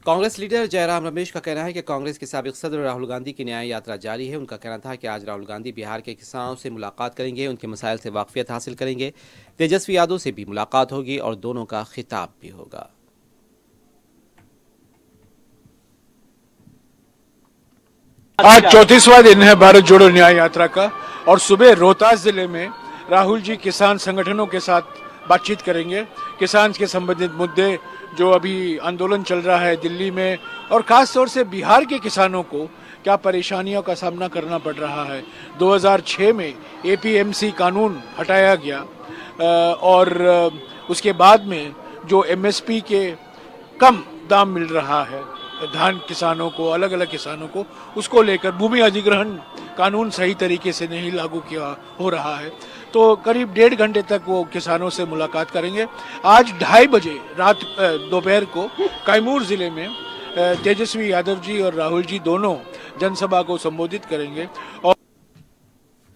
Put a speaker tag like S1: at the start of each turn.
S1: Congress leader Jairam Ramesh का कहना है कि कांग्रेस के साबिक सदर राहुल गांधी की न्याय यात्रा जारी है। उनका कहना था कि आज राहुल गांधी बिहार के किसानों से मुलाकात करेंगे, उनके मसाइल से वाकफियत हासिल करेंगे। तेजस्वी यादव से भी मुलाकात होगी और दोनों का खिताब भी होगा।
S2: आज 34वां दिन है भारत जोड़ो न्याय यात्रा का और सुबह रोहतास जिले में राहुल जी किसान संगठनों के साथ बातचीत करेंगे। किसान के संबंधित मुद्दे जो अभी आंदोलन चल रहा है दिल्ली में और खास तौर से बिहार के किसानों को क्या परेशानियों का सामना करना पड़ रहा है। 2006 में एपीएमसी कानून हटाया गया और उसके बाद में जो एमएसपी के कम दाम मिल रहा है धान किसानों को, अलग अलग किसानों को, उसको लेकर भूमि अधिग्रहण कानून सही तरीके से नहीं लागू किया हो रहा है। तो करीब 1.5 घंटे तक वो किसानों से मुलाकात करेंगे। आज 2:30 बजे दोपहर को कैमूर जिले में तेजस्वी यादव जी और राहुल जी दोनों जनसभा को संबोधित करेंगे और